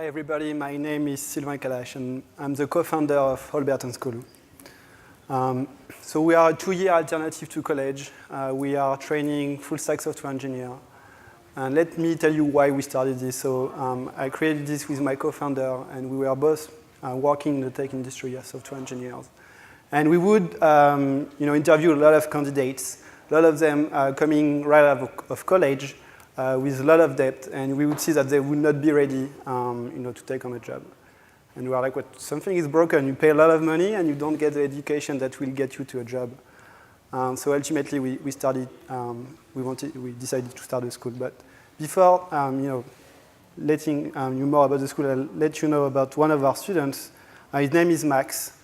Hi everybody, my name is Sylvain Kalash and I'm the co-founder of Holberton School. So we are a 2-year alternative to college. We are training full-stack software engineer. And let me tell you why we started this. So I created this with my co-founder and we were both working in the tech industry as software engineers. And we would interview a lot of candidates, a lot of them coming right out of college, with a lot of debt, and we would see that they would not be ready to take on a job. And we were like, what, something is broken. You pay a lot of money and you don't get the education that will get you to a job. So ultimately we decided to start a school. But before letting you more about the school, I'll let you know about one of our students. His name is Max.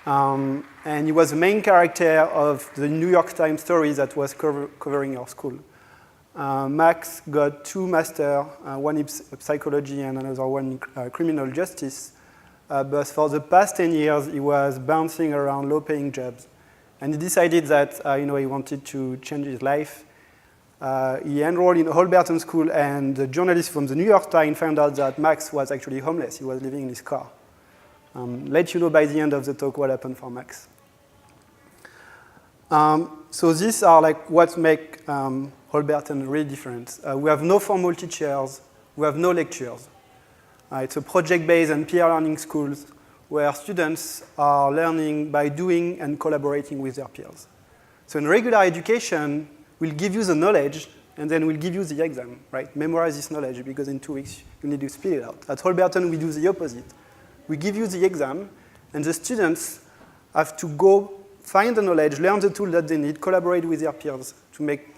And he was the main character of the New York Times story that was covering our school. Max got 2 masters, one in psychology and another one in criminal justice. But for the past 10 years, he was bouncing around low-paying jobs. And he decided that he wanted to change his life. He enrolled in Holberton School, and the journalist from the New York Times found out that Max was actually homeless. He was living in his car. Let you know by the end of the talk what happened for Max. So these are like what make Holberton really different. We have no formal teachers. We have no lectures. It's a project-based and peer learning school where students are learning by doing and collaborating with their peers. So in regular education, we'll give you the knowledge and then we'll give you the exam, right? Memorize this knowledge because in 2 weeks you need to spit it out. At Holberton, we do the opposite. We give you the exam and the students have to go find the knowledge, learn the tool that they need, collaborate with their peers to make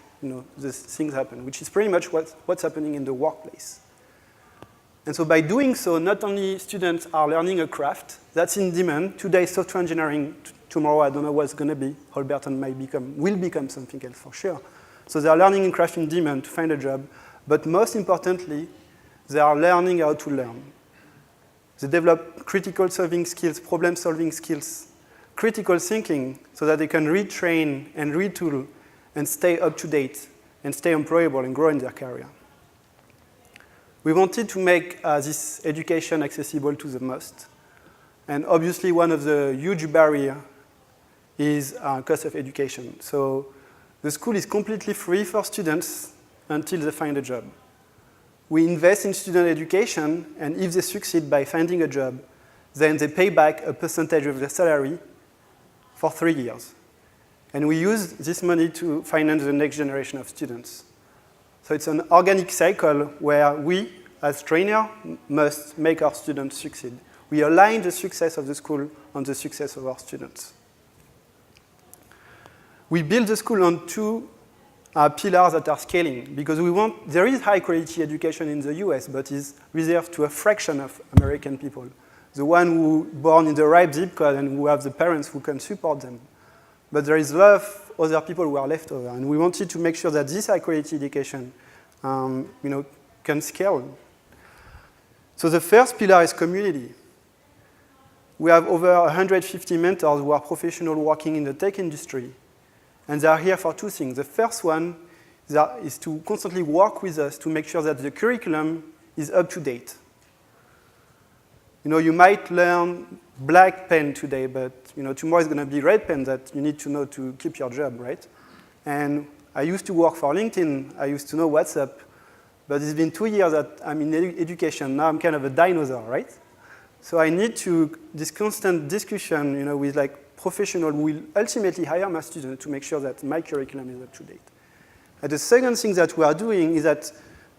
these things happen, which is pretty much what's happening in the workplace. And so by doing so, not only students are learning a craft that's in demand. Today, software engineering. Tomorrow, I don't know what's going to be. Holberton will become something else for sure. So they are learning a craft in demand to find a job. But most importantly, they are learning how to learn. They develop critical solving skills, problem solving skills, critical thinking, so that they can retrain and retool and stay up to date and stay employable and grow in their career. We wanted to make this education accessible to the most. And obviously, one of the huge barriers is cost of education. So the school is completely free for students until they find a job. We invest in student education, and if they succeed by finding a job, then they pay back a percentage of their salary for 3 years. And we use this money to finance the next generation of students. So it's an organic cycle where we, as trainers, must make our students succeed. We align the success of the school on the success of our students. We build the school on 2 pillars that are scaling, because there is high quality education in the US, but it's reserved to a fraction of American people. The one who born in the right zip code and who have the parents who can support them. But there is a lot of other people who are left over, and we wanted to make sure that this high-quality education, can scale. So the first pillar is community. We have over 150 mentors who are professionals working in the tech industry, and they are here for 2 things. The first one is to constantly work with us to make sure that the curriculum is up to date. You might learn black pen today, but tomorrow is going to be red pen that you need to know to keep your job, right? And I used to work for LinkedIn. I used to know WhatsApp. But it's been 2 years that I'm in education. Now I'm kind of a dinosaur, right? So I need this constant discussion with professionals who will ultimately hire my students to make sure that my curriculum is up to date. And the second thing that we are doing is that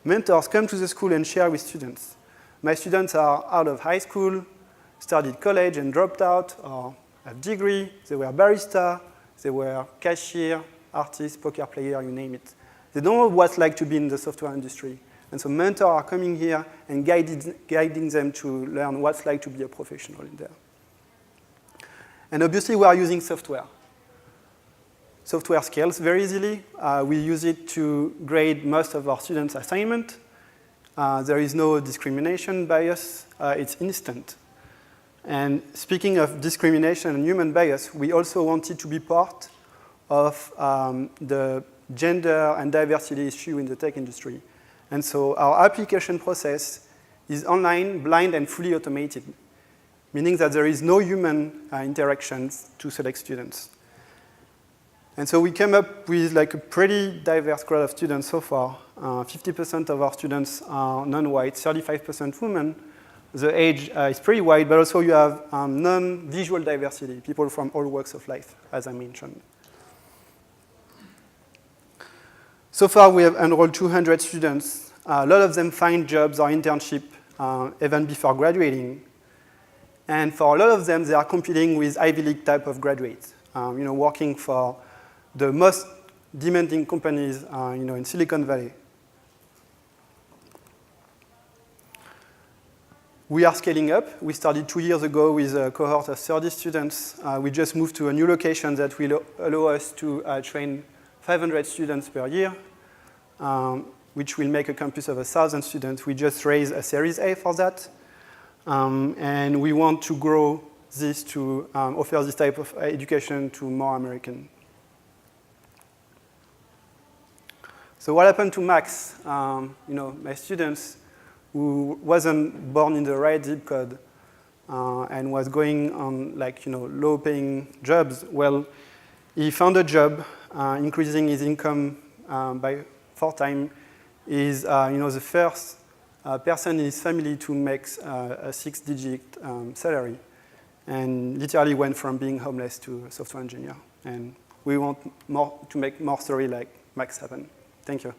mentors come to the school and share with students. My students are out of high school, started college and dropped out, or have degree. They were barista, they were cashier, artist, poker player, you name it. They don't know what's like to be in the software industry. And so mentors are coming here and guiding them to learn what's like to be a professional in there. And obviously, we are using software. Software scales very easily. We use it to grade most of our students' assignments. There is no discrimination bias. It's instant. And speaking of discrimination and human bias, we also wanted to be part of the gender and diversity issue in the tech industry. And so our application process is online, blind, and fully automated, meaning that there is no human interactions to select students. And so we came up with like a pretty diverse crowd of students so far. 50% of our students are non-white, 35% women. The age is pretty wide, but also you have non-visual diversity, people from all walks of life, as I mentioned. So far, we have enrolled 200 students. A lot of them find jobs or internship even before graduating. And for a lot of them, they are competing with Ivy League type of graduates, working for the most demanding companies in Silicon Valley. We are scaling up. We started 2 years ago with a cohort of 30 students. We just moved to a new location that will allow us to train 500 students per year, which will make a campus of 1,000 students. We just raised a Series A for that. And we want to grow this to offer this type of education to more Americans. So what happened to Max? My students who wasn't born in the right zip code and was going on low-paying jobs. Well, he found a job, increasing his income by 4 times. Is the first person in his family to make a 6-digit salary, and literally went from being homeless to a software engineer. And we want to make more stories like Max happen. Thank you.